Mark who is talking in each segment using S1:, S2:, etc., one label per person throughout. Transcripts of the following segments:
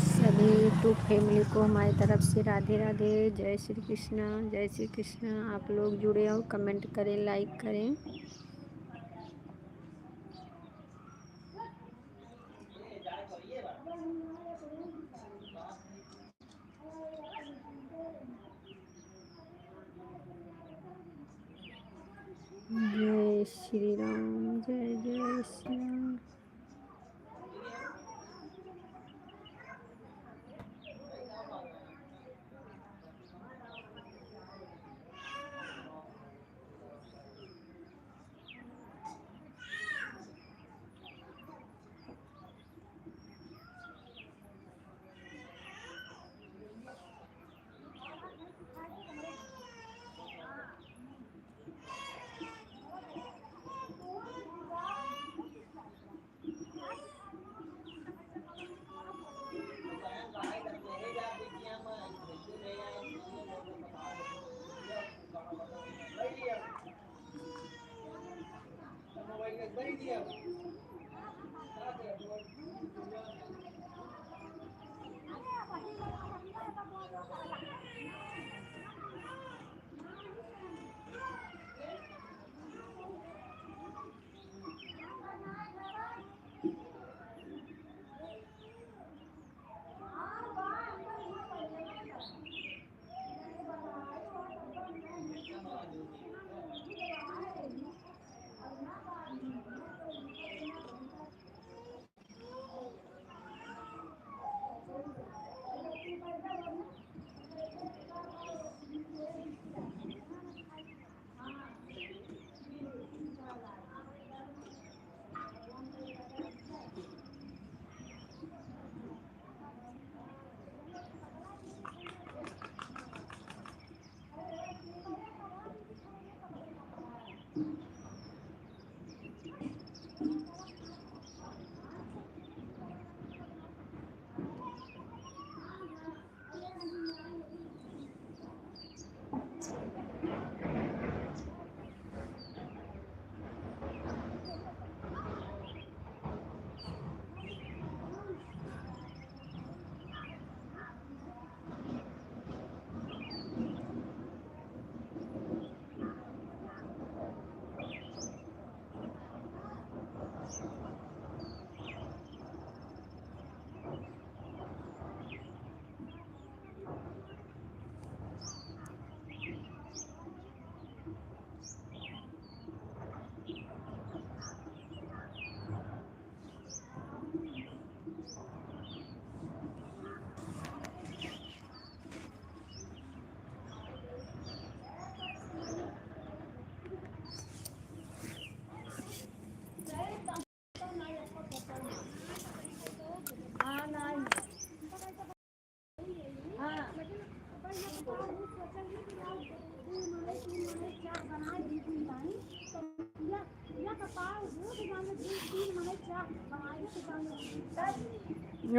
S1: सभी YouTube family को हमारी तरफ से राधे राधे, जय श्री कृष्णा, जय श्री कृष्णा। आप लोग जुड़े हो, कमेंट करें, लाइक करें। जय श्री राम, जय जय श्री राम।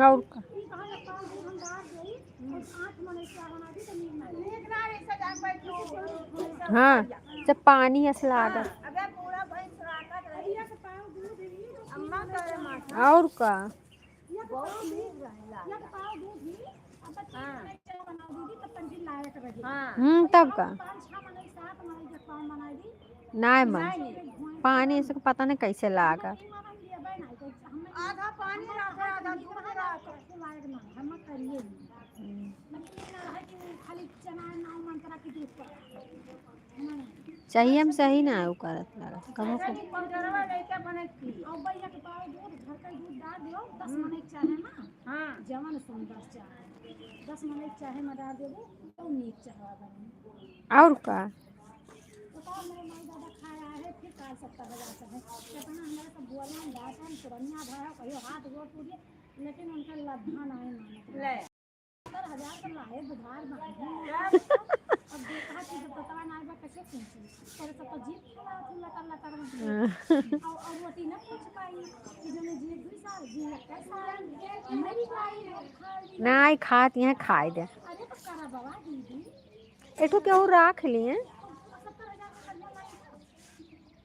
S1: और का हाँ, जब पानी असला और का तब का नहीं मन पानी से पता नहीं कैसे लागा। चाहिए हम सही ना वो करत लगा कहो को
S2: 10 मिनट चाहे मदार दे दो तो मीट चाहवा बने।
S1: और का
S2: बताओ मेरे माई दादा खा रहा है फिर काल 70,000 है कितना हमारे सब बुआलियाँ डांटन पुरनिया भाई कहियो हाथ गोड़ टूटिए लेकिन उनका लद्धा नहीं मानत 70,000 का लाए बुधार बांधे अब देखा कि जब पता ना आएगा कैसे पूछी और सब तो जीत खुला थी लटर लटर और रोटी ना पूछ पाई कि जो मैं जी 2 साल जी 21 साल मरी पाई खा ली
S1: नहीं खात यहाँ खाए दे
S2: अरे तो करा बाबा दीदी
S1: एठो केहू राख लिए
S2: 70,000 का कन्या लाई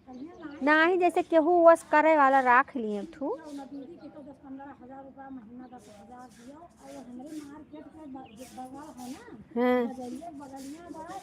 S2: कन्या लाई
S1: नहीं जैसे केहू वस करे वाला राख लिए ठू
S2: ना दीदी के तो 10-15 हज़ार रुपया महीना 10,000 दियो और हमारे मार्केट के बगल है ना
S1: हाँ
S2: बजरिया बगलिया बड़ा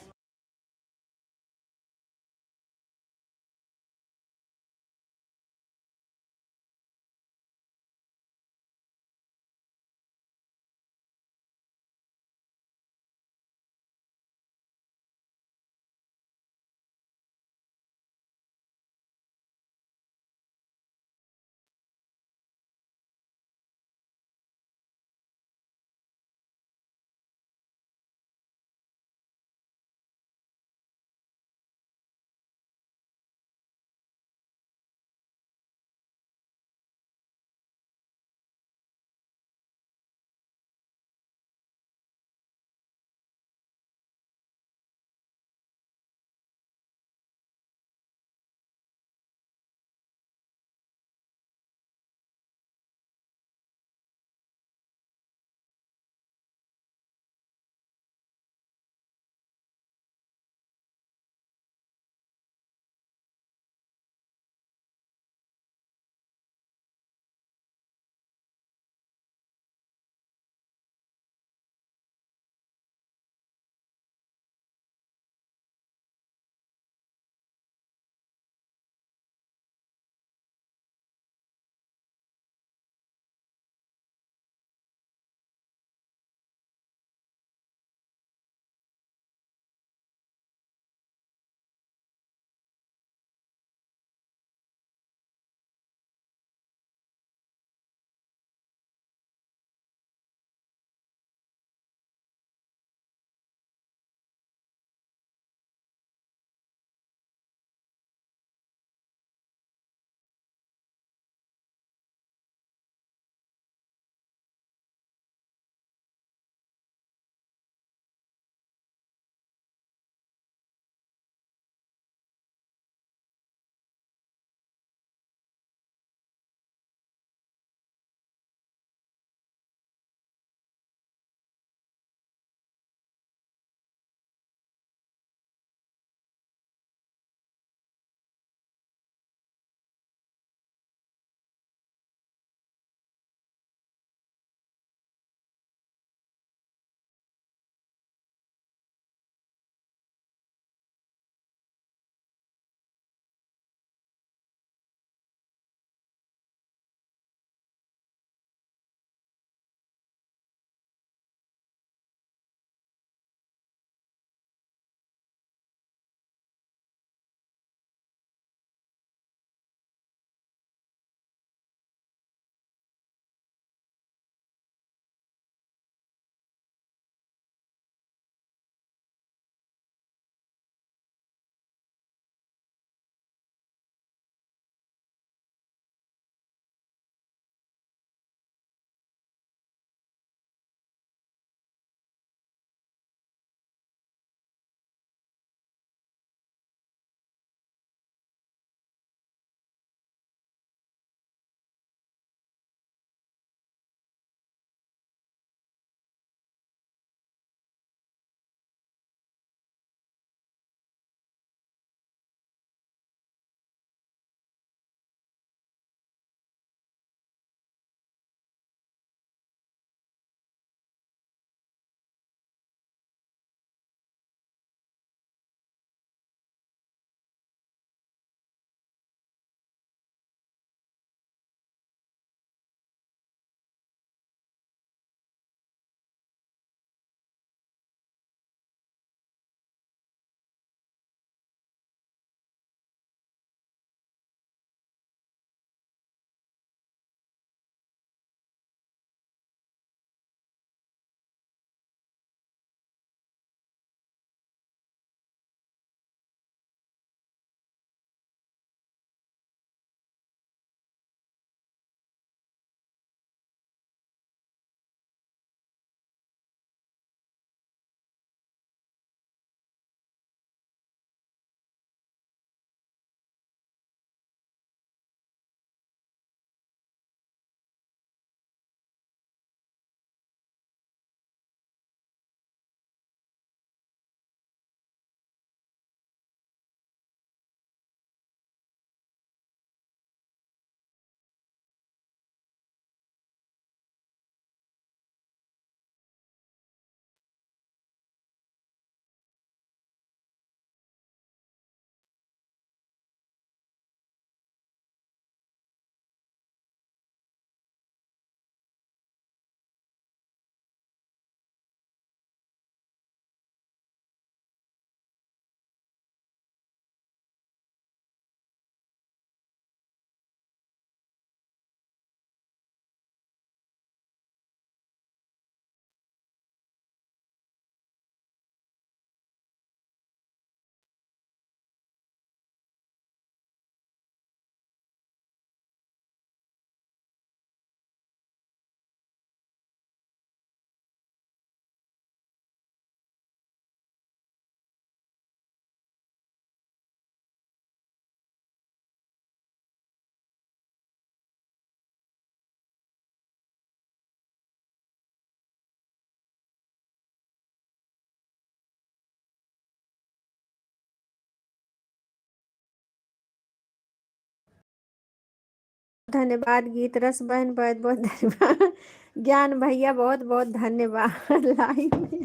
S1: धन्यवाद। गीत रस बहन बहुत बहुत धन्यवाद। ज्ञान भैया बहुत बहुत धन्यवाद। लाइव में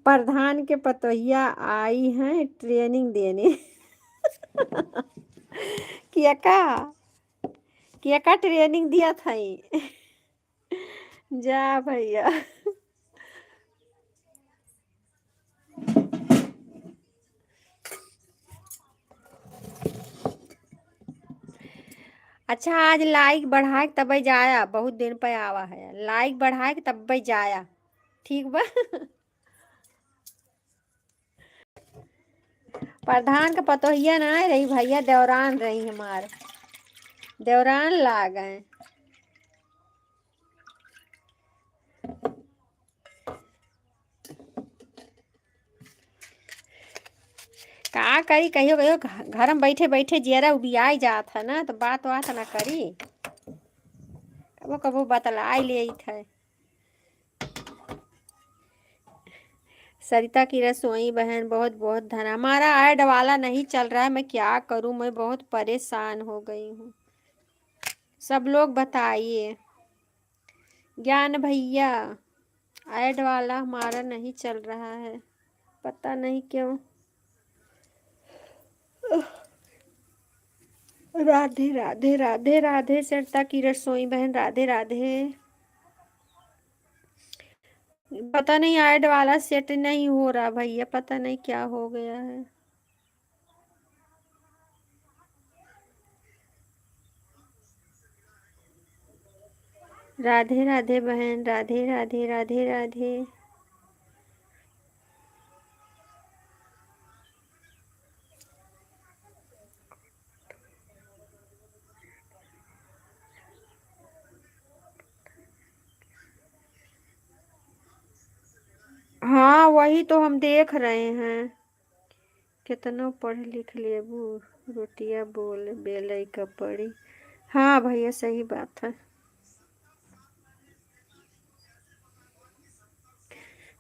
S1: प्रधान के पतोहिया आई हैं ट्रेनिंग देने। किया का ट्रेनिंग दिया था ही। जा भैया। अच्छा आज लाइक बढ़ाए तब जाया, बहुत दिन पे आवा है, लाइक बढ़ाए तब जाया, ठीक बा। प्रधान का पतोहिया ना रही भैया, देवरान रही हमार, देवरान ला गए। का करी, कहियो कहियो घर में बैठे बैठे जियरा उबियाई जात है ना, तो बात ना करी, कबो कबो बतलाई ले थे। सरिता की रसोई बहन बहुत बहुत धन। हमारा ऐड वाला नहीं चल रहा है, मैं क्या करूं, मैं बहुत परेशान हो गई हूँ, सब लोग बताइए। ज्ञान भैया ऐड वाला हमारा नहीं चल रहा है, पता नहीं क्यों। राधे राधे राधे राधे। सरिता की रसोई बहन राधे राधे। पता नहीं ऐड वाला सेट नहीं हो रहा भैया, पता नहीं क्या हो गया है। राधे राधे बहन, राधे राधे राधे राधे। हाँ वही तो हम देख रहे हैं, कितना पढ़ लिख लेबू, रोटिया बोल बेलई का पड़ी। हाँ भैया सही बात है।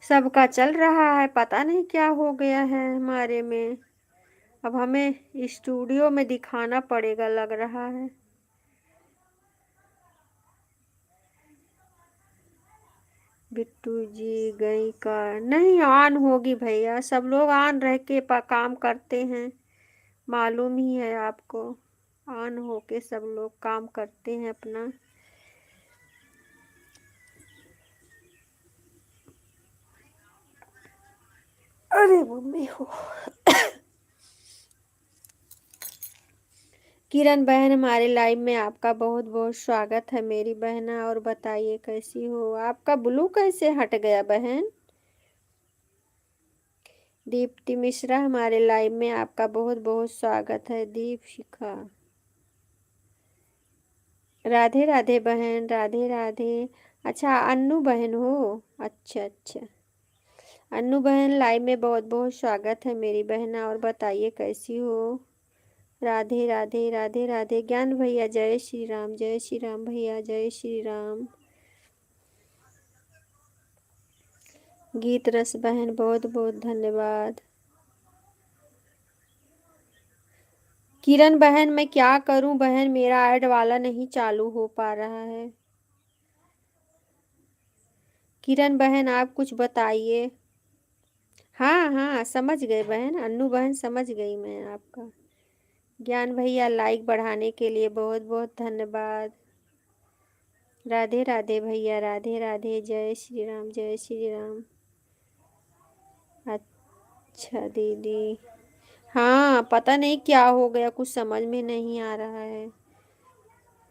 S1: सबका चल रहा है, पता नहीं क्या हो गया है हमारे में, अब हमें स्टूडियो में दिखाना पड़ेगा लग रहा है। बिट्टू जी गई का नहीं, ऑन होगी भैया, सब लोग ऑन रह के काम करते हैं, मालूम ही है आपको, ऑन होके सब लोग काम करते हैं अपना। अरे मम्मी हो। किरण बहन हमारे लाइव में आपका बहुत बहुत स्वागत है मेरी बहना, और बताइए कैसी हो। आपका ब्लू कैसे हट गया बहन। दीप्ति मिश्रा हमारे लाइव में आपका बहुत बहुत स्वागत है। दीप शिखा राधे राधे बहन, राधे राधे। अच्छा अन्नू बहन हो, अच्छा अच्छा। अन्नू बहन लाइव में बहुत बहुत स्वागत है मेरी बहना, और बताइए कैसी हो। राधे राधे राधे राधे। ज्ञान भैया जय श्री राम, जय श्री राम भैया, जय श्री राम। गीत रस बहन बहुत बहुत धन्यवाद। किरण बहन मैं क्या करूं बहन, मेरा ऐड वाला नहीं चालू हो पा रहा है। किरण बहन आप कुछ बताइए। हाँ हाँ समझ गए बहन, अन्नू बहन समझ गई मैं आपका। ज्ञान भैया लाइक बढ़ाने के लिए बहुत बहुत धन्यवाद। राधे राधे भैया, राधे राधे, जय श्री राम, जय श्री राम। अच्छा दीदी, हाँ पता नहीं क्या हो गया, कुछ समझ में नहीं आ रहा है।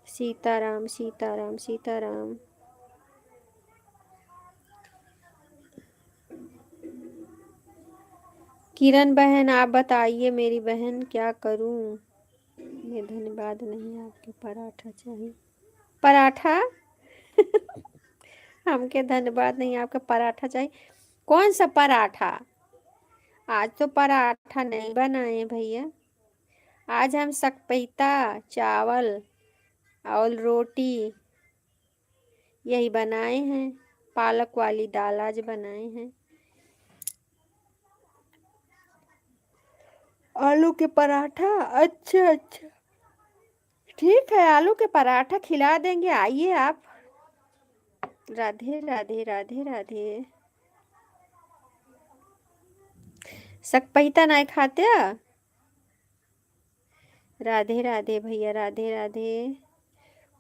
S1: सीताराम सीताराम सीताराम। किरण बहन आप बताइए मेरी बहन क्या करूं मैं। धन्यवाद नहीं, आपके पराठा चाहिए। पराठा। हमके धन्यवाद नहीं, आपका पराठा चाहिए। कौन सा पराठा, आज तो पराठा नहीं बनाए भैया, आज हम सकपैता चावल और रोटी यही बनाए हैं, पालक वाली दाल आज बनाए हैं। आलू के पराठा, अच्छा अच्छा ठीक है, आलू के पराठा खिला देंगे, आइए आप। राधे राधे राधे राधे। सकपैता नहीं खाते? राधे राधे भैया, राधे राधे।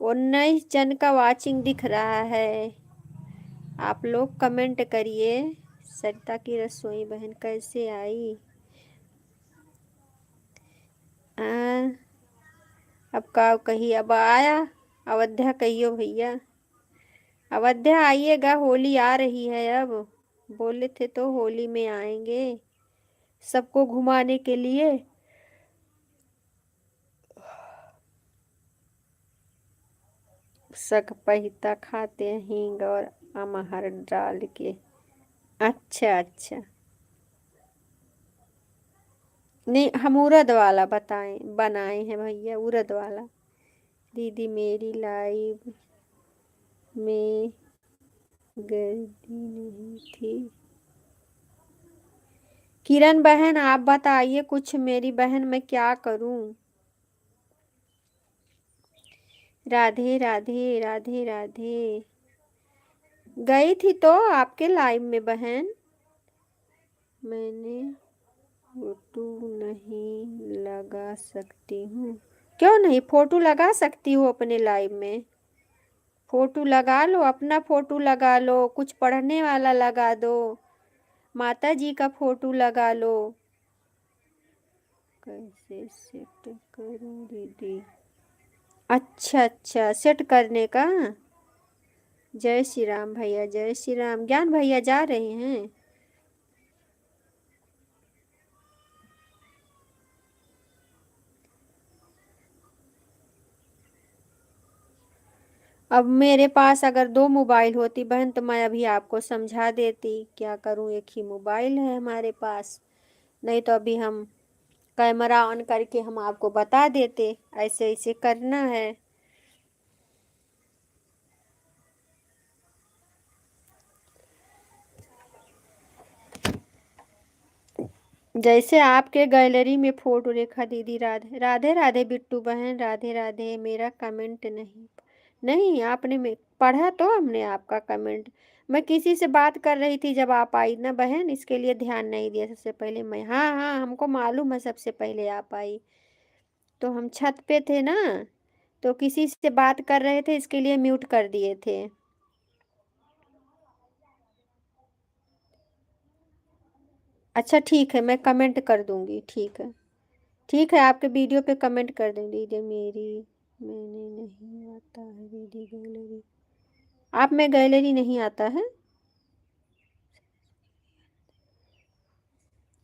S1: 19 जन का वाचिंग दिख रहा है। आप लोग कमेंट करिए, सरिता की रसोई बहन कैसे आई? अब का कही, अब आया अवध्या, कहियो भैया। अवध्या आइएगा, होली आ रही है अब। बोले थे तो होली में आएंगे सबको घुमाने के लिए। सकपहिता खाते हैं हींग और अमहर डाल के। अच्छा अच्छा। नहीं, हम उड़द वाला बनाए हैं भैया, उड़द वाला। दीदी मेरी लाइव में गर्दी नहीं थी। किरण बहन आप बताइए कुछ, मेरी बहन मैं क्या करूं? राधे राधे राधे राधे। गई थी तो आपके लाइव में बहन। मैंने फोटो नहीं लगा सकती हूँ? क्यों नहीं, फोटो लगा सकती हूँ अपने लाइव में। फोटो लगा लो, अपना फोटो लगा लो, कुछ पढ़ने वाला लगा दो, माता जी का फोटो लगा लो। कैसे सेट करूं दीदी? अच्छा अच्छा, सेट करने का। जय श्री राम भैया, जय श्री राम। ज्ञान भैया जा रहे हैं? अब मेरे पास अगर 2 मोबाइल होती बहन तो मैं अभी आपको समझा देती। क्या करूं, एक ही मोबाइल है हमारे पास। नहीं तो अभी हम कैमरा ऑन करके हम आपको बता देते ऐसे ऐसे करना है। जैसे आपके गैलरी में फोटो, रेखा दीदी, राधे राधे राधे। बिट्टू बहन राधे राधे। मेरा कमेंट नहीं, नहीं आपने में पढ़ा तो हमने आपका कमेंट। मैं किसी से बात कर रही थी जब आप आई ना बहन, इसके लिए ध्यान नहीं दिया सबसे पहले मैं। हाँ हाँ, हमको मालूम है सबसे पहले आप आई। तो हम छत पे थे ना, तो किसी से बात कर रहे थे, इसके लिए म्यूट कर दिए थे। अच्छा ठीक है, मैं कमेंट कर दूंगी, ठीक है। ठीक है, आपके वीडियो पे कमेंट कर दें। दीदी मेरी, मैंने नहीं आता है दीदी गैलरी। आप में गैलरी नहीं आता है?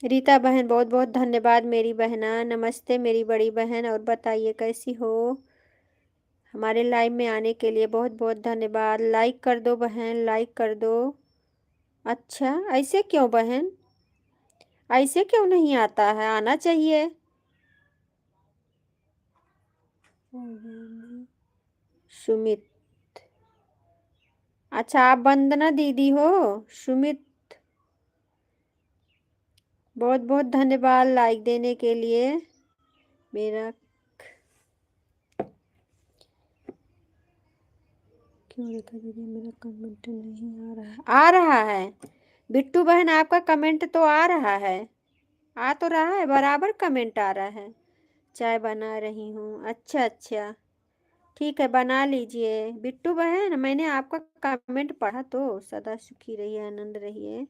S1: रीता बहन बहुत बहुत धन्यवाद मेरी बहना। नमस्ते मेरी बड़ी बहन, और बताइए कैसी हो? हमारे लाइव में आने के लिए बहुत बहुत धन्यवाद। लाइक कर दो बहन, लाइक कर दो। अच्छा, ऐसे क्यों बहन? ऐसे क्यों नहीं आता है? आना चाहिए। सुमित, अच्छा आप वंदना दीदी हो? सुमित, बहुत बहुत धन्यवाद लाइक देने के लिए। मेरा क्यों लिखा दीदी, मेरा कमेंट नहीं आ रहा? आ रहा है बिट्टू बहन, आपका कमेंट तो आ रहा है। आ तो रहा है, बराबर कमेंट आ रहा है। चाय बना रही हूँ, अच्छा अच्छा, ठीक है बना लीजिए। बिट्टू बहन मैंने आपका कमेंट पढ़ा तो। सदा सुखी रहिए, आनंद रहिए।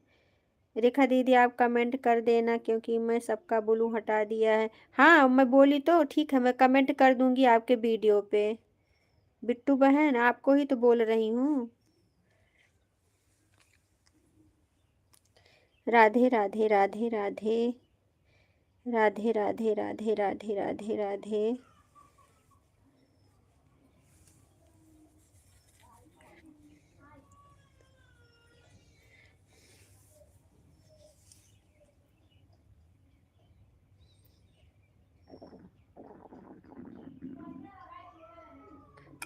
S1: रेखा दीदी आप कमेंट कर देना, क्योंकि मैं सबका ब्लू हटा दिया है। हाँ मैं बोली तो, ठीक है मैं कमेंट कर दूंगी आपके वीडियो पे। बिट्टू बहन आपको ही तो बोल रही हूँ। राधे राधे राधे राधे राधे राधे राधे राधे राधे राधे।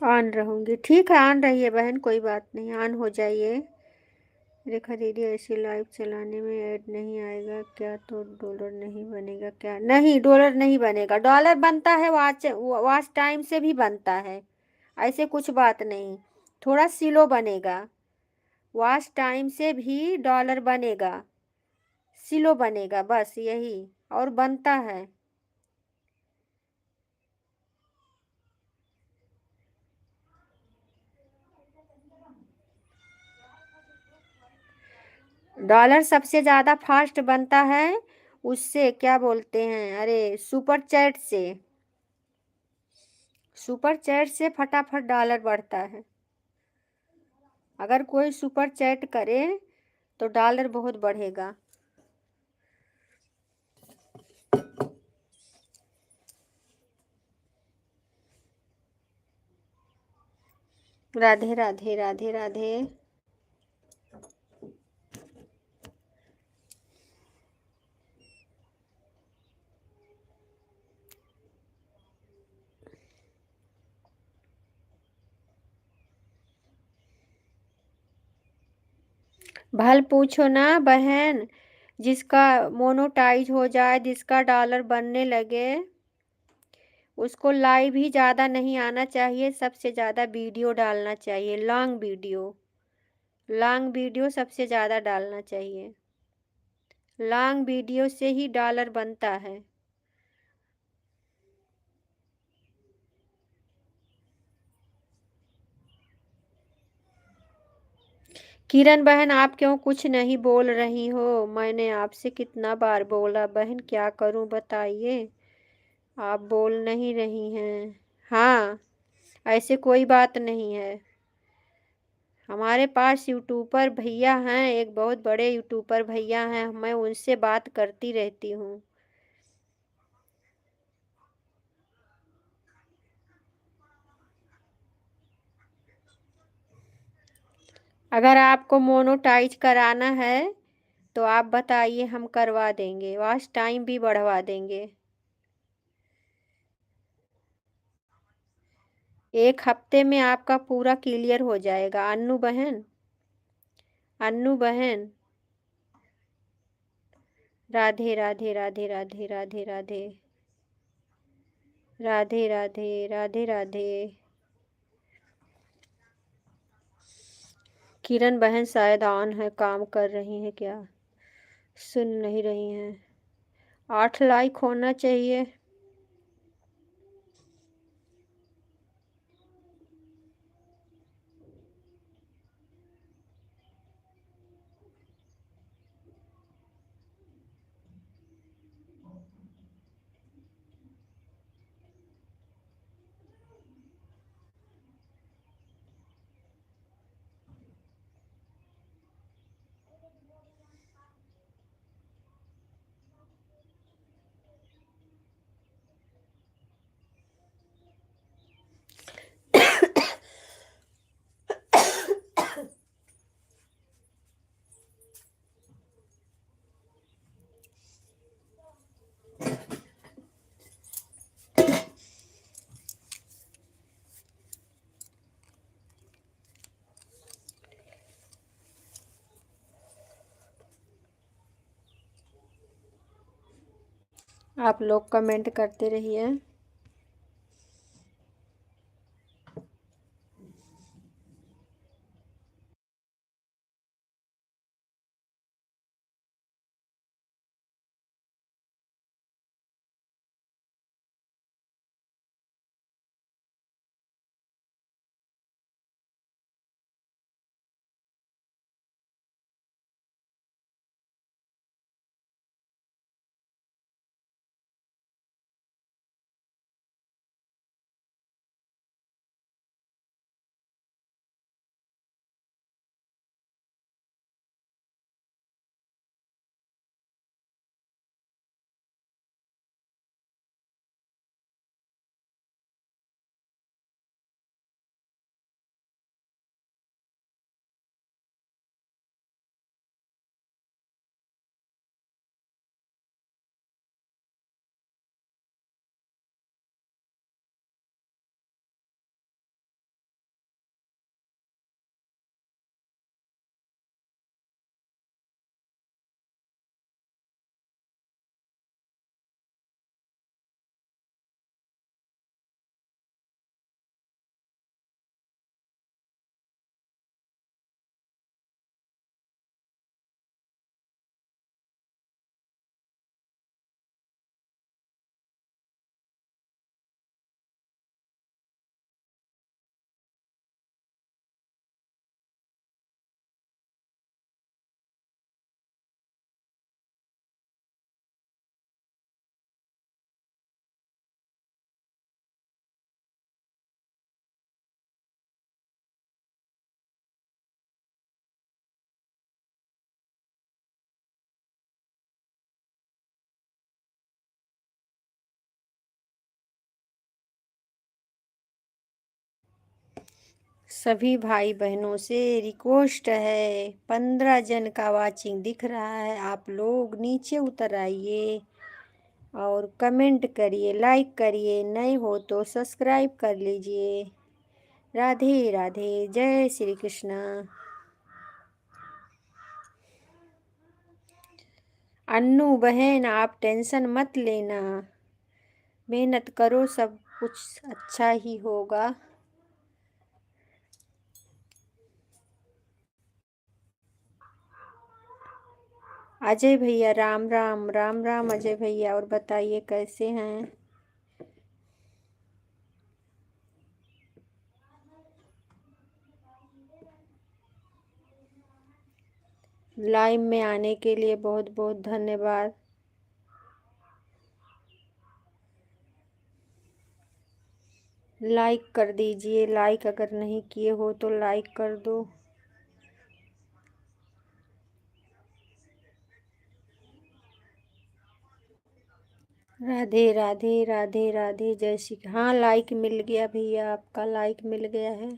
S1: ऑन रहूंगी, ठीक है ऑन रहिए बहन, कोई बात नहीं, ऑन हो जाइए। रेखा दीदी, ऐसी लाइव चलाने में ऐड नहीं आएगा क्या? तो डॉलर नहीं बनेगा क्या? नहीं, डॉलर नहीं बनेगा। डॉलर बनता है वॉच टाइम से भी बनता है, ऐसे कुछ बात नहीं। थोड़ा स्लो बनेगा। वॉच टाइम से भी डॉलर बनेगा, स्लो बनेगा, बस यही। और बनता है। डॉलर सबसे ज़्यादा फास्ट बनता है उससे, क्या बोलते हैं, अरे सुपर चैट से। सुपर चैट से फटाफट डॉलर बढ़ता है। अगर कोई सुपर चैट करे तो डॉलर बहुत बढ़ेगा। राधे राधे राधे राधे। भल पूछो ना बहन, जिसका मोनोटाइज हो जाए, जिसका डॉलर बनने लगे, उसको लाइव ही ज़्यादा नहीं आना चाहिए, सबसे ज़्यादा वीडियो डालना चाहिए, लॉन्ग वीडियो। लॉन्ग वीडियो सबसे ज़्यादा डालना चाहिए। लॉन्ग वीडियो से ही डॉलर बनता है। किरण बहन, आप क्यों कुछ नहीं बोल रही हो? मैंने आपसे कितना बार बोला बहन, क्या करूं बताइए? आप बोल नहीं रही हैं। हाँ, ऐसे कोई बात नहीं है। हमारे पास यूट्यूबर भैया हैं, एक बहुत बड़े यूट्यूबर भैया हैं, मैं उनसे बात करती रहती हूँ। अगर आपको मोनोटाइज कराना है तो आप बताइए, हम करवा देंगे, वॉच टाइम भी बढ़वा देंगे। 1 हफ्ते में आपका पूरा क्लियर हो जाएगा। अन्नू बहन, अन्नू बहन, राधे राधे राधे राधे राधे राधे राधे राधे राधे राधे। किरण बहन शायद ऑन है, काम कर रही हैं क्या? सुन नहीं रही हैं। 8 लाइक होना चाहिए। आप लोग कमेंट करते रहिए। सभी भाई बहनों से रिक्वेस्ट है, 15 जन का वाचिंग दिख रहा है, आप लोग नीचे उतर आइए और कमेंट करिए, लाइक करिए, नए हो तो सब्सक्राइब कर लीजिए। राधे राधे, जय श्री कृष्णा। अन्नू बहन आप टेंशन मत लेना, मेहनत करो, सब कुछ अच्छा ही होगा। अजय भैया राम राम, राम राम अजय भैया, और बताइए कैसे हैं। लाइव में आने के लिए बहुत बहुत धन्यवाद। लाइक कर दीजिए, लाइक अगर नहीं किए हो तो लाइक कर दो। राधे राधे, राधे राधे, जय श्री। हाँ लाइक मिल गया भैया, आपका लाइक मिल गया है।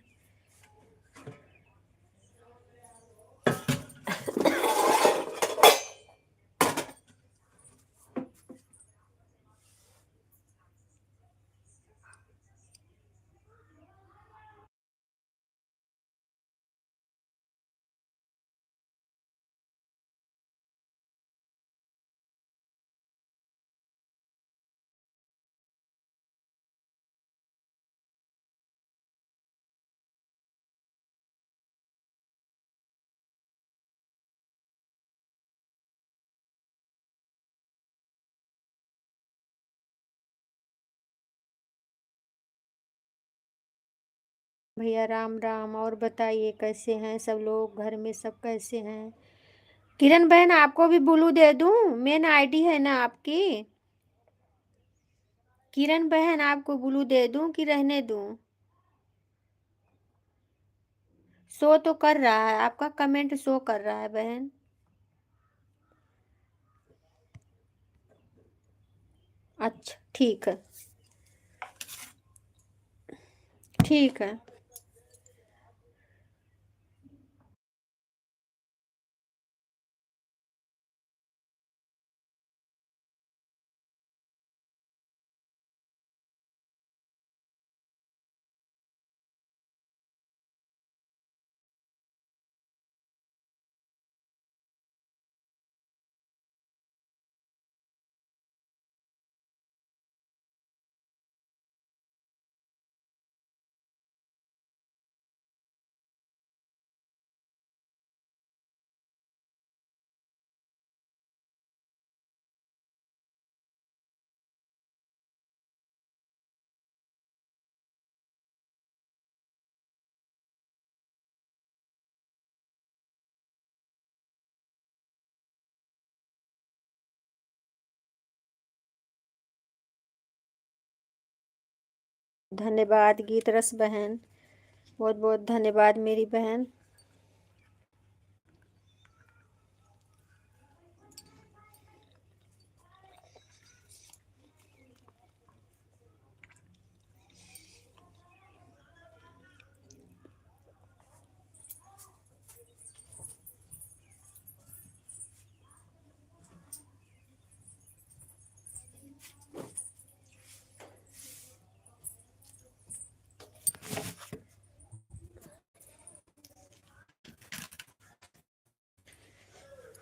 S1: भैया राम राम, और बताइए कैसे हैं सब लोग, घर में सब कैसे हैं। किरण बहन आपको भी ब्लू दे दूं, मेन आईडी है ना आपकी। किरण बहन आपको ब्लू दे दूं कि रहने दूं। शो तो कर रहा है, आपका कमेंट शो कर रहा है बहन। अच्छा ठीक है, ठीक है। धन्यवाद गीत रस बहन, बहुत बहुत धन्यवाद मेरी बहन।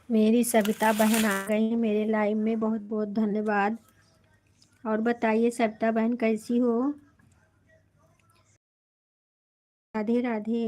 S1: मेरी सविता बहन आ गई है मेरे लाइव में, बहुत बहुत धन्यवाद। और बताइए सविता बहन कैसी हो। राधे राधे।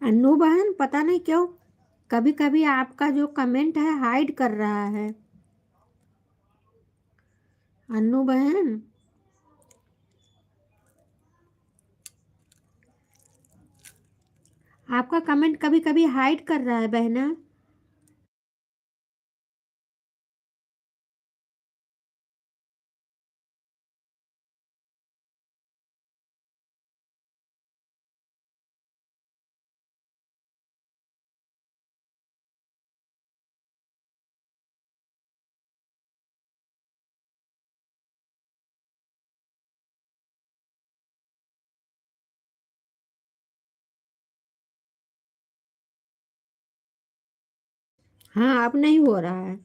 S1: अन्नू बहन पता नहीं क्यों कभी कभी आपका जो कमेंट है हाइड कर रहा है। अन्नू बहन आपका कमेंट कभी कभी हाइड कर रहा है बहना। हाँ अब नहीं हो रहा है।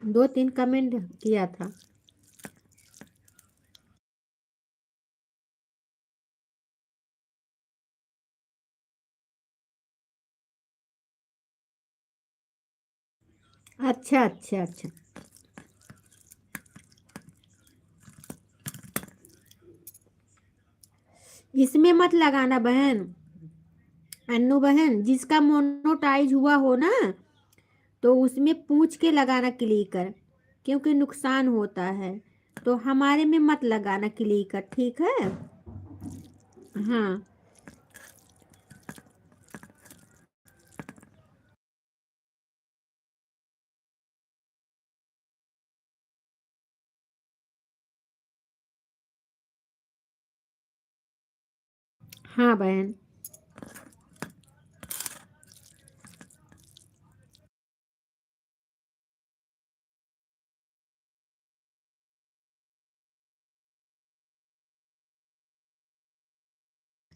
S1: 2-3 कमेंट किया था। अच्छा अच्छा अच्छा। इसमें मत लगाना बहन। अन्नू बहन जिसका मोनोटाइज हुआ हो ना तो उसमें पूछ के लगाना क्लिकर, क्योंकि नुकसान होता है। तो हमारे में मत लगाना क्लिकर, ठीक है। हाँ हाँ बहन।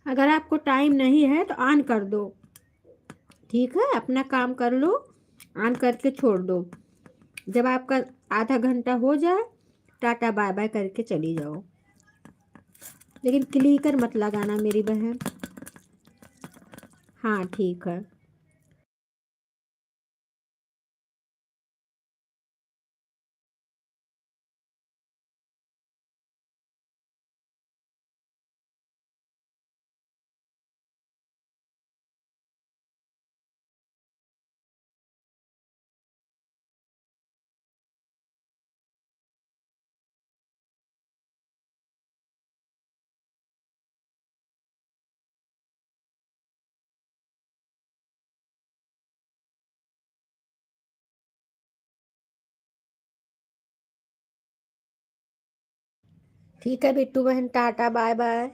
S1: अगर आपको टाइम नहीं है तो ऑन कर दो, ठीक है। अपना काम कर लो, ऑन करके छोड़ दो। जब आपका आधा घंटा हो जाए टाटा बाय बाय करके चली जाओ, लेकिन क्लिकर मत लगाना मेरी बहन। हाँ ठीक है। ठीक है बिट्टू बहन, टाटा बाय बाय।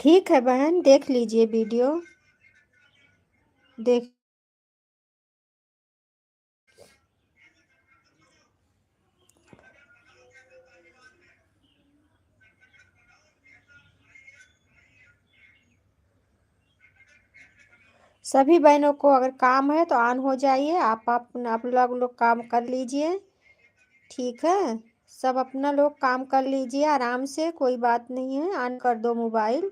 S1: ठीक है बहन, देख लीजिए वीडियो, देख सभी बहनों को अगर काम है तो ऑन हो जाइए, आप लोग काम कर लीजिए। ठीक है, सब अपना लोग काम कर लीजिए आराम से, कोई बात नहीं है, ऑन कर दो मोबाइल।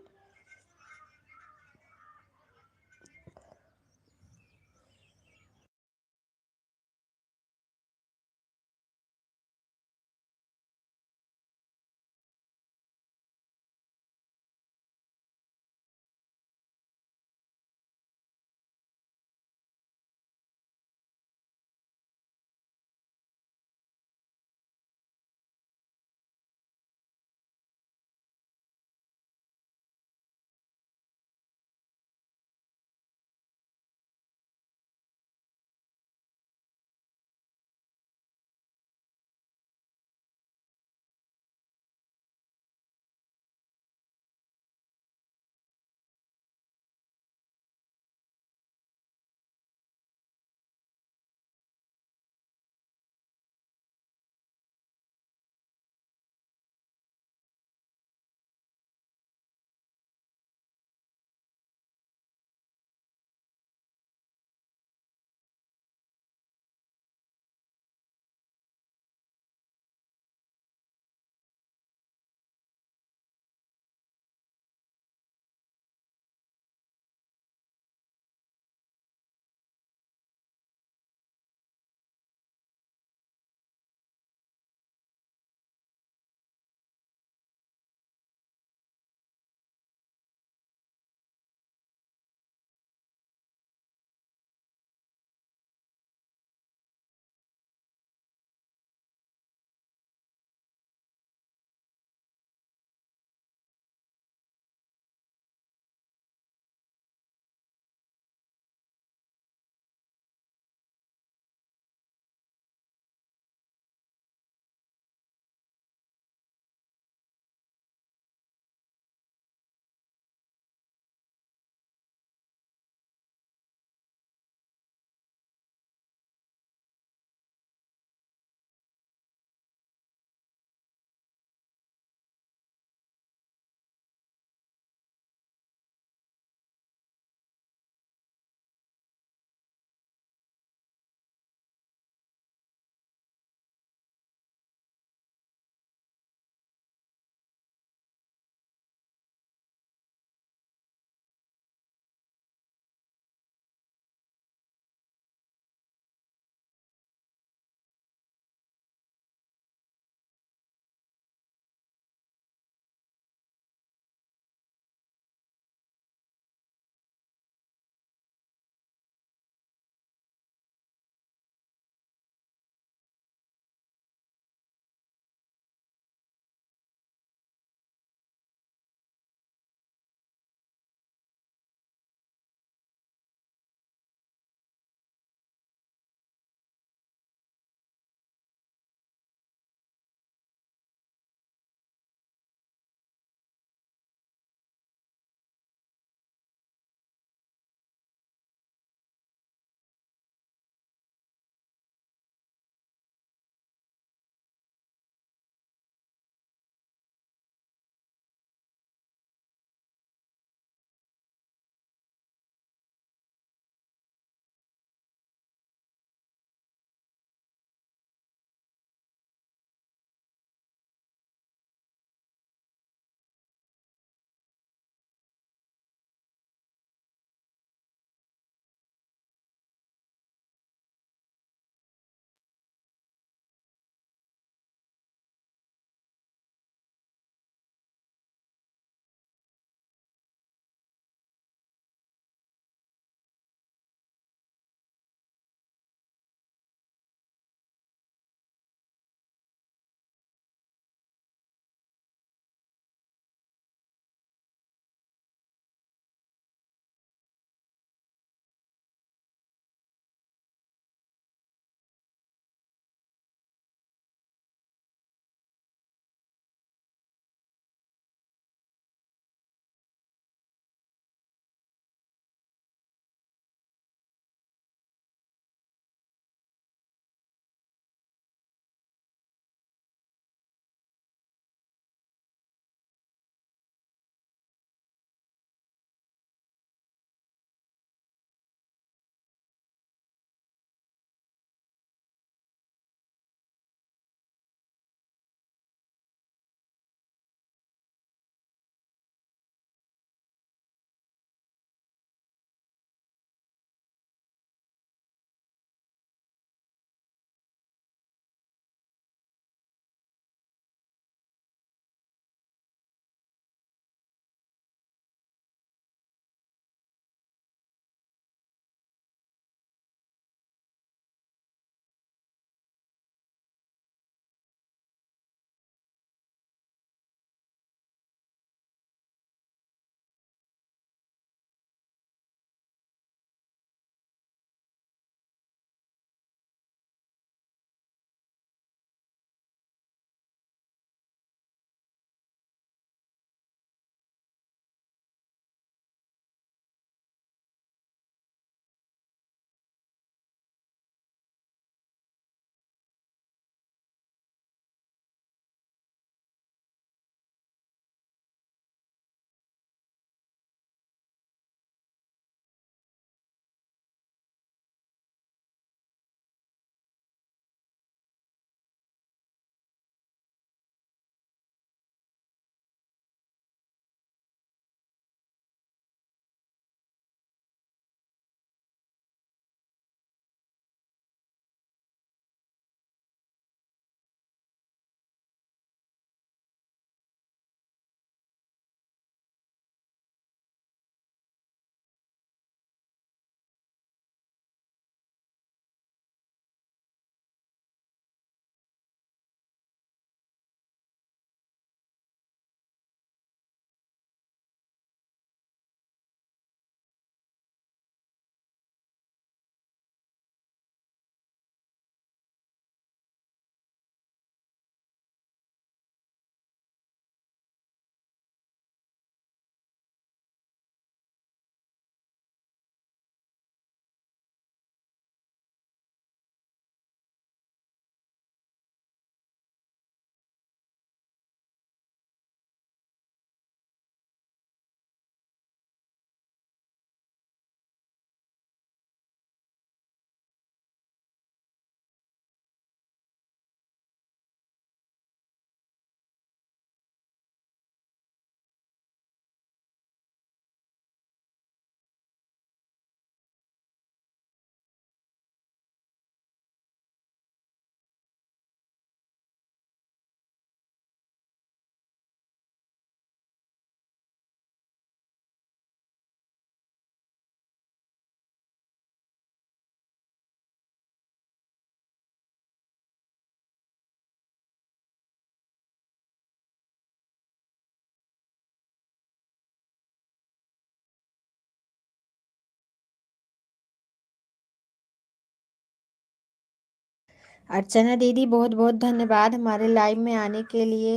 S1: अर्चना दीदी बहुत बहुत धन्यवाद हमारे लाइव में आने के लिए।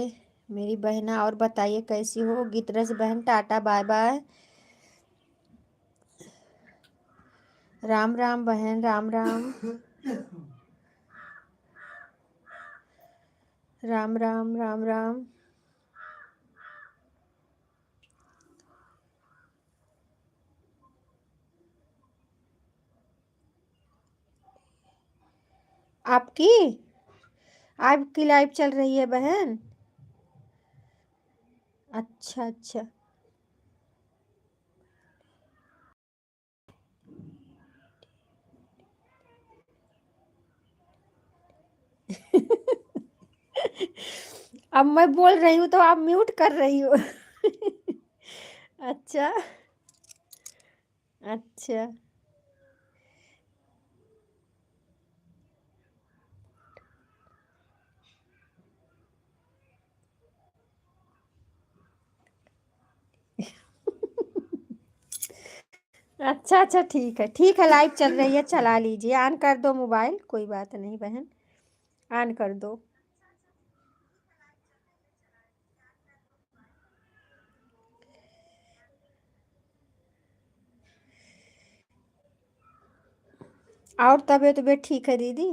S1: मेरी बहना, और बताइए कैसी हो? गीतरस बहन tata bye bye. Ram Ram बहन, राम राम। राम राम राम राम। आपकी आपकी लाइव चल रही है बहन? अच्छा अच्छा। अब मैं बोल रही हूँ तो आप म्यूट कर रही हो। अच्छा अच्छा। अच्छा अच्छा, ठीक है, लाइव चल रही है, चला लीजिए। ऑन कर दो मोबाइल, कोई बात नहीं बहन, ऑन कर दो। और तबीयत तबीयत ठीक है दीदी?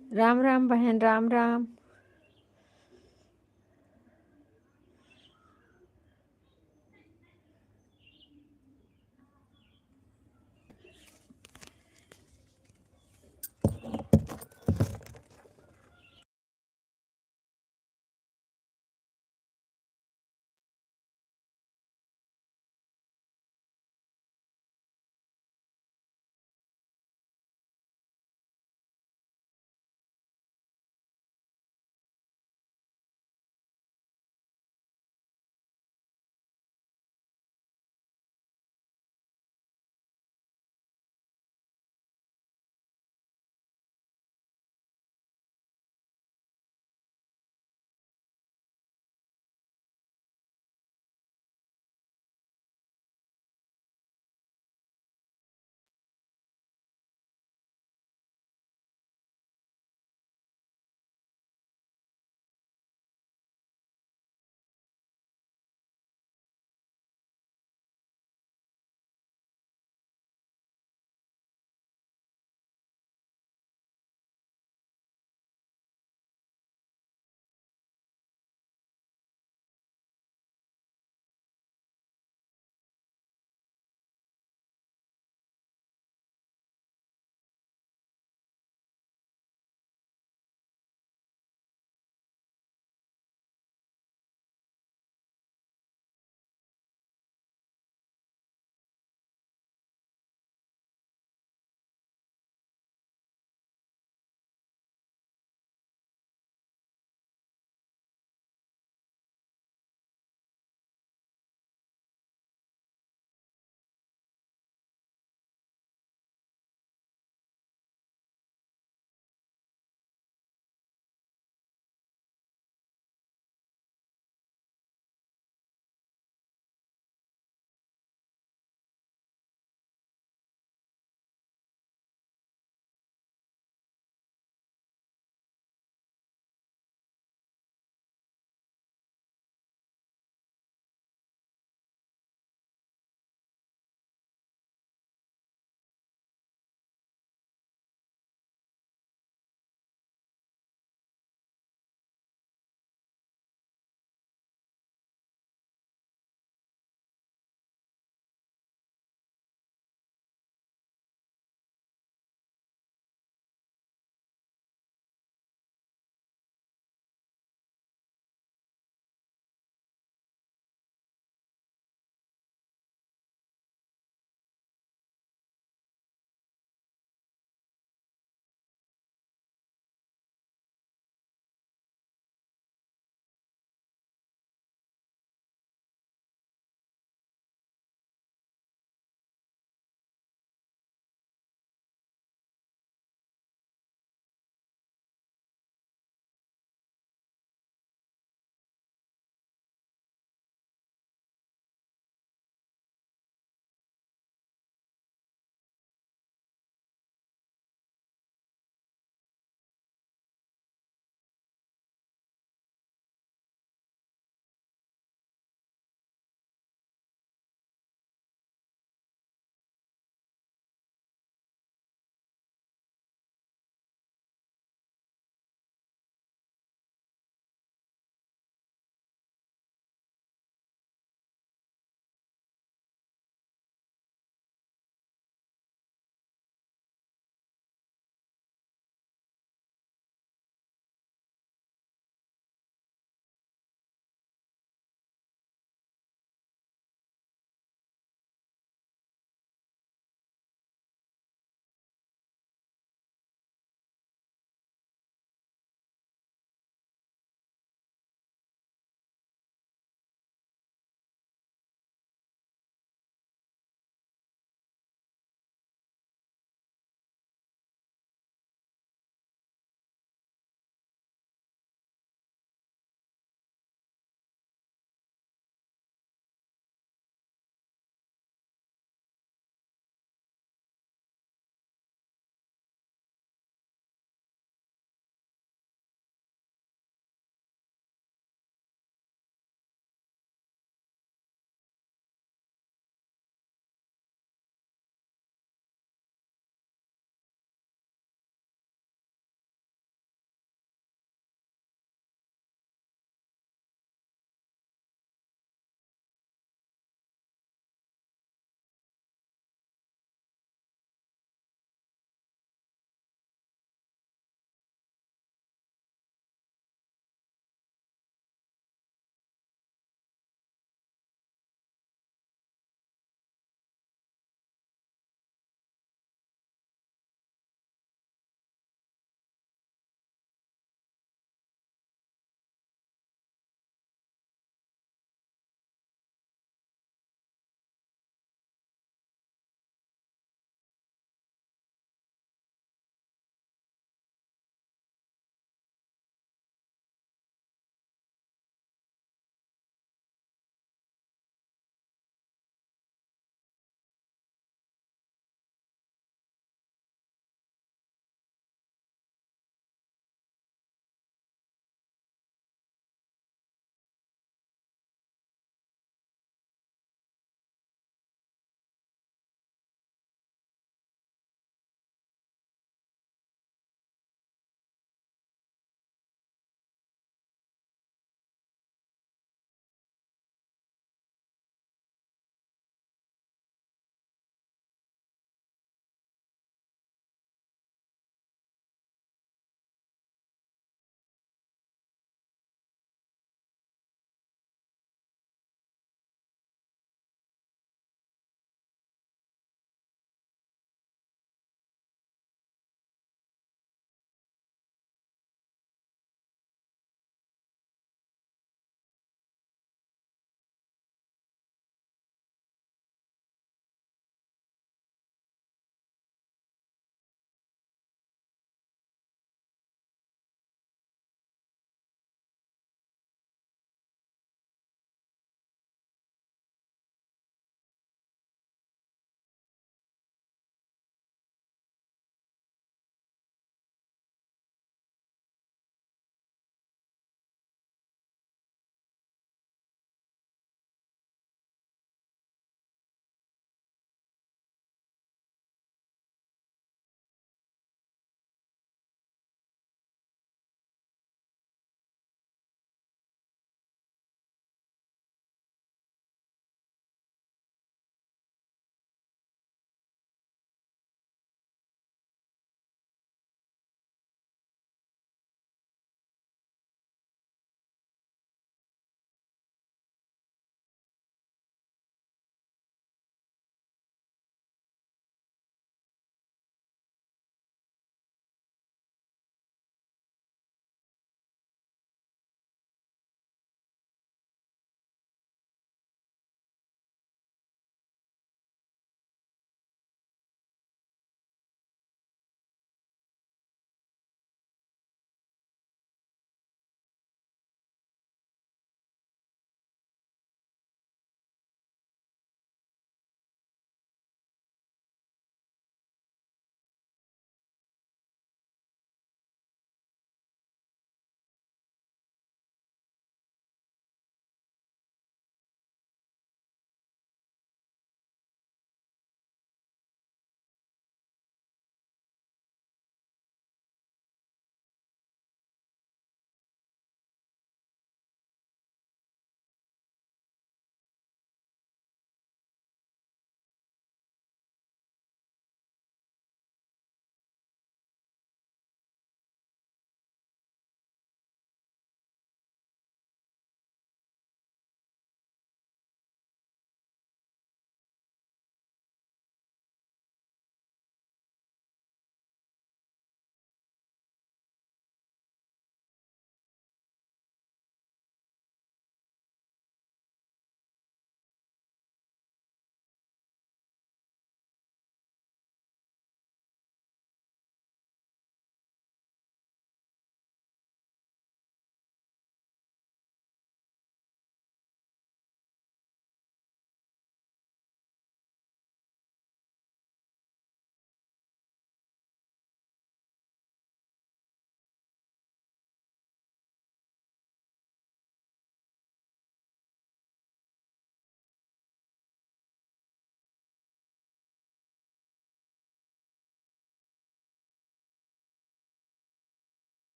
S1: राम राम बहन, राम राम।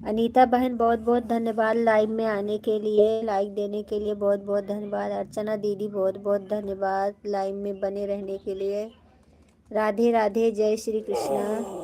S1: अनीता बहन बहुत बहुत धन्यवाद लाइव में आने के लिए, लाइक देने के लिए बहुत बहुत धन्यवाद। अर्चना दीदी बहुत बहुत धन्यवाद लाइव में बने रहने के लिए। राधे राधे, जय श्री कृष्णा।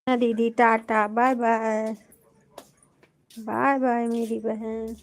S1: दीदी tata bye bye. Bye bye मेरी बहन।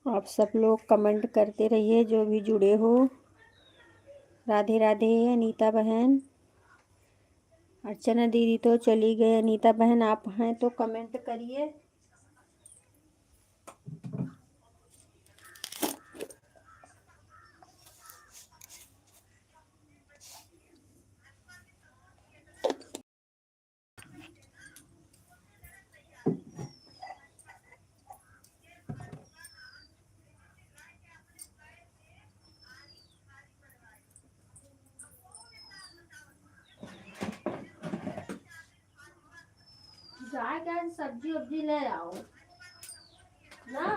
S1: आप सब लोग कमेंट करते रहिए जो भी जुड़े हो। राधे राधे अनीता बहन। अर्चना दीदी तो चली गई, अनीता बहन आप हैं तो कमेंट करिए। जाए क्या सब्जी वब्जी ले आओ ना।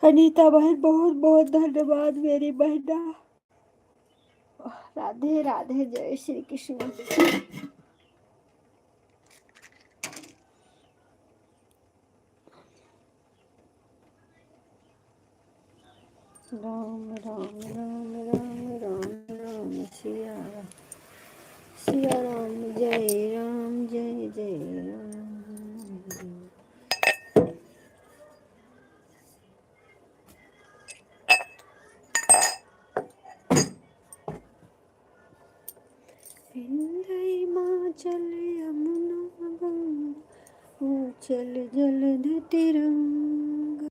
S1: अनीता बहन बहुत बहुत धन्यवाद मेरी बहना। राधे राधे जय श्री कृष्ण। राम राम राम राम राम राम सिया राम। सिया राम जय जय राम। विंध्य हिमाचल यमुना गंगा उचल जलधि तिरंगा।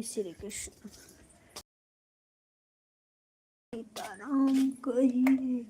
S1: जय श्री कृष्ण। सीताराम कहिए।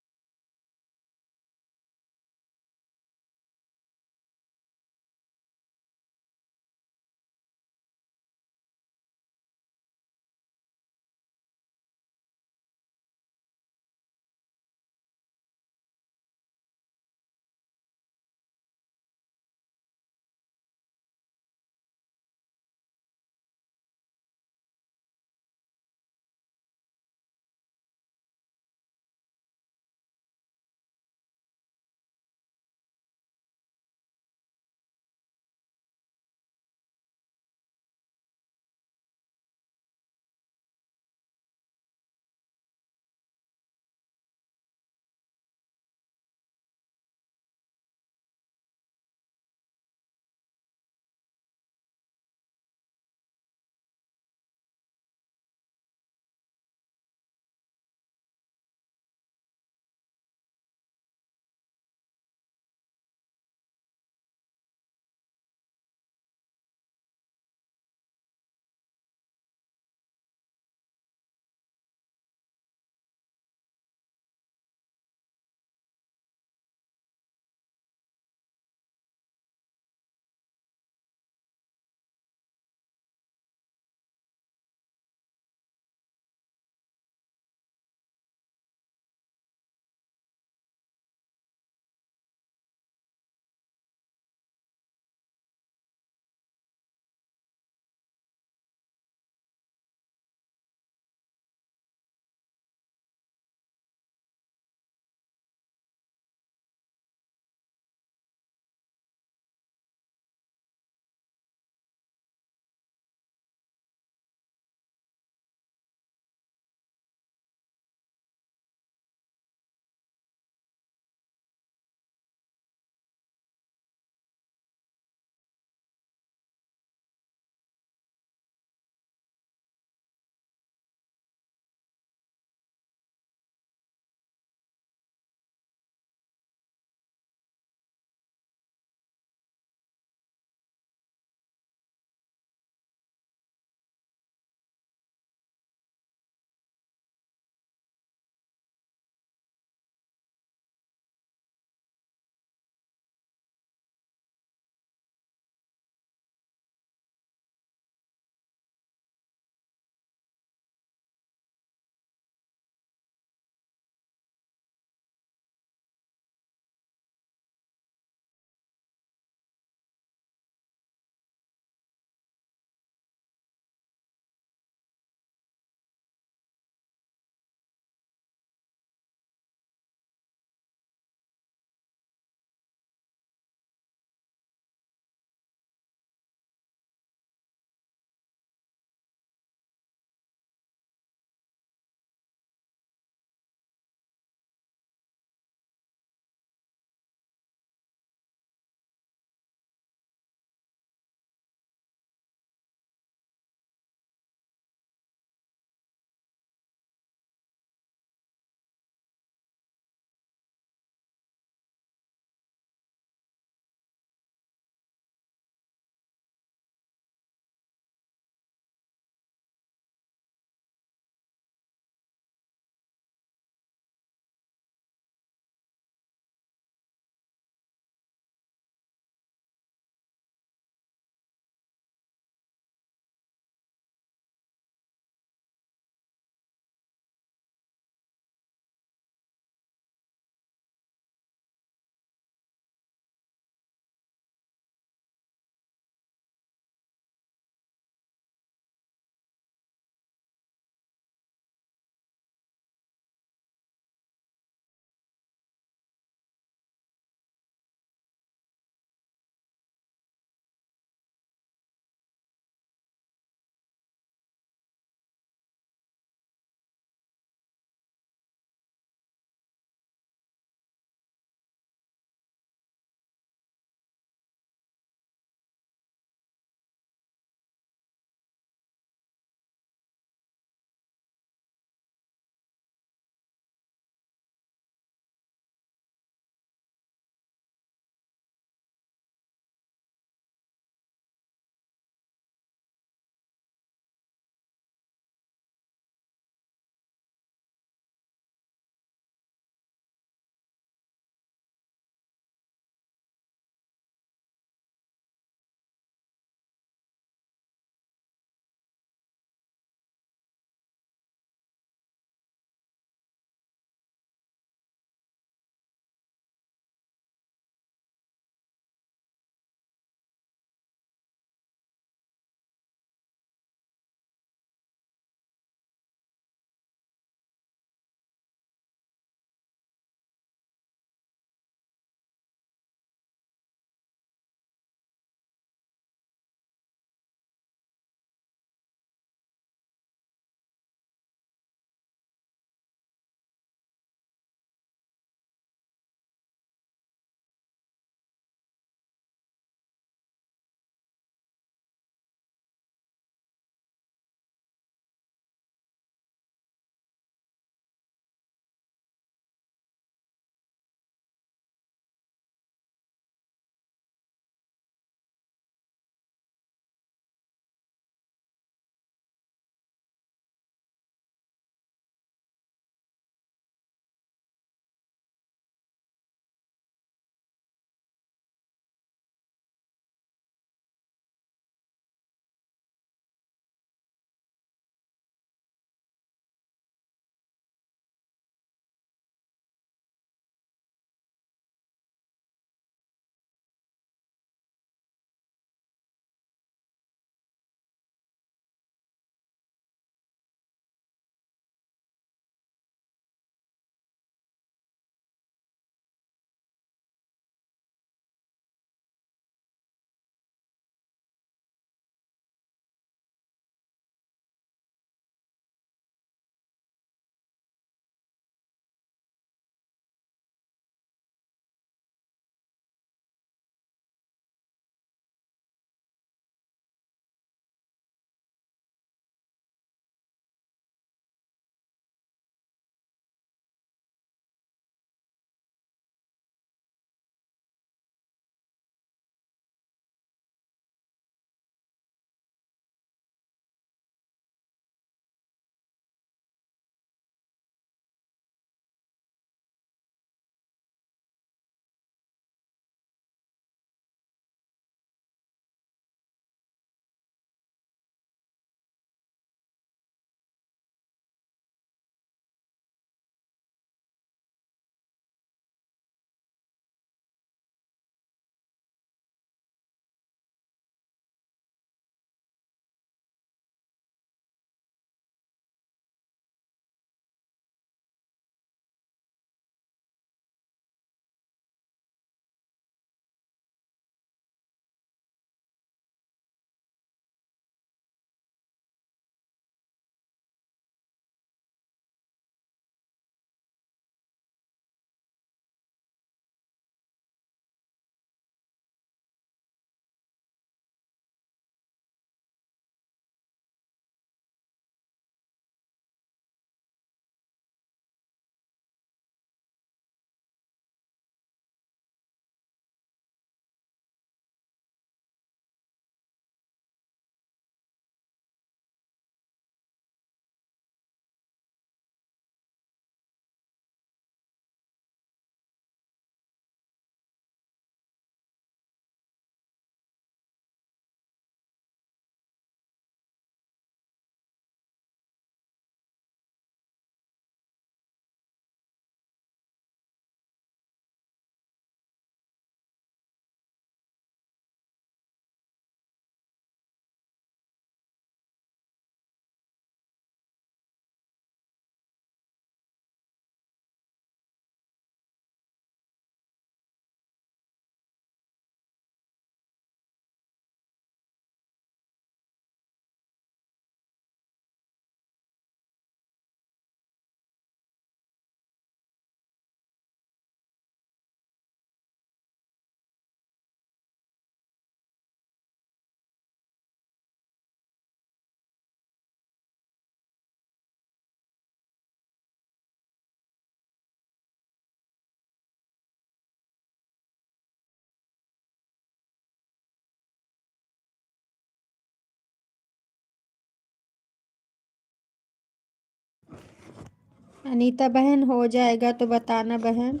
S1: अनीता बहन हो जाएगा तो बताना बहन,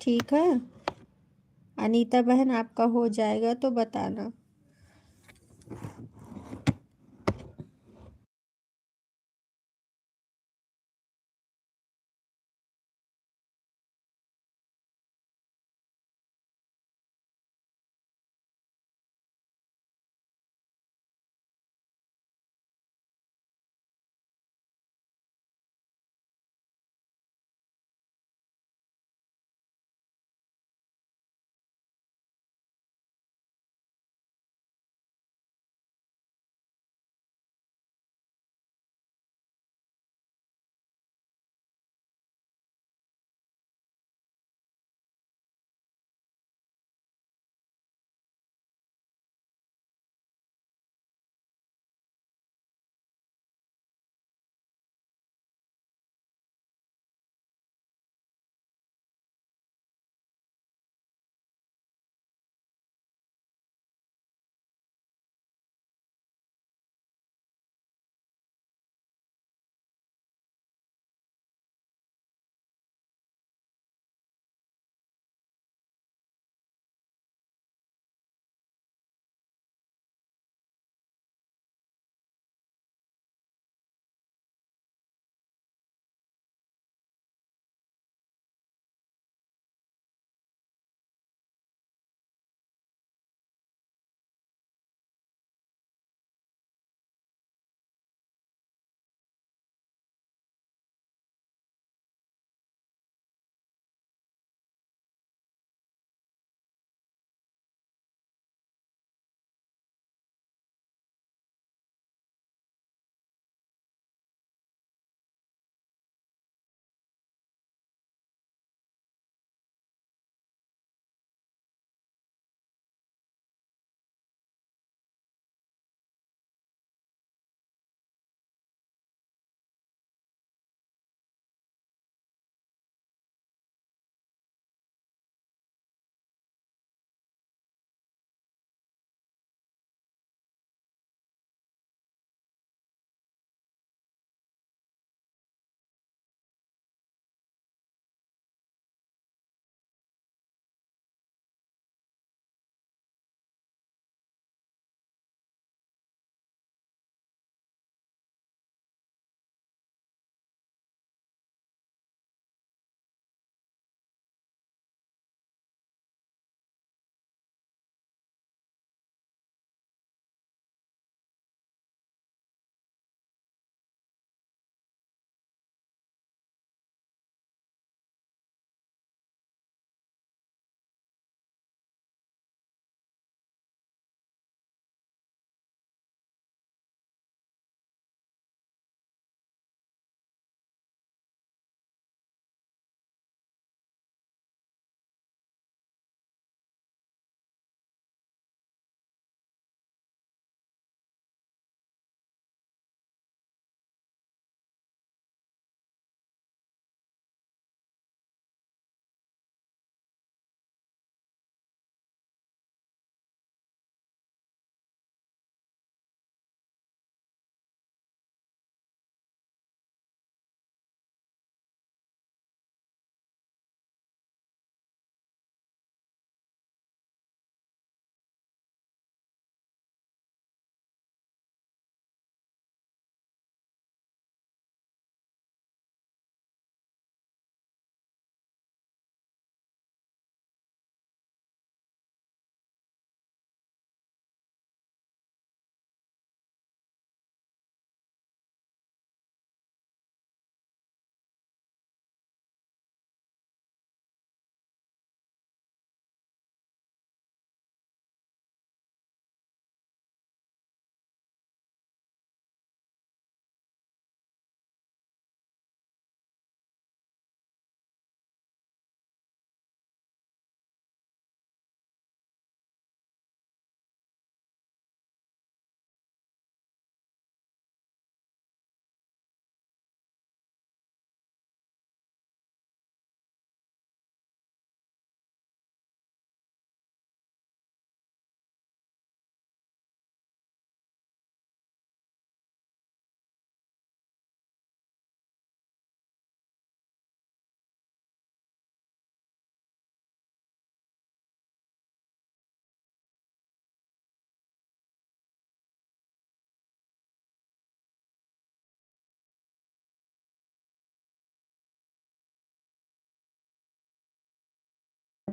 S1: ठीक है। अनीता बहन आपका हो जाएगा तो बताना।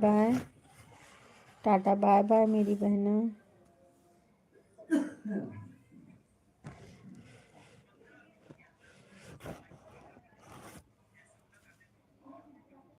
S1: बाय, टाटा बाय बाय मेरी बहना।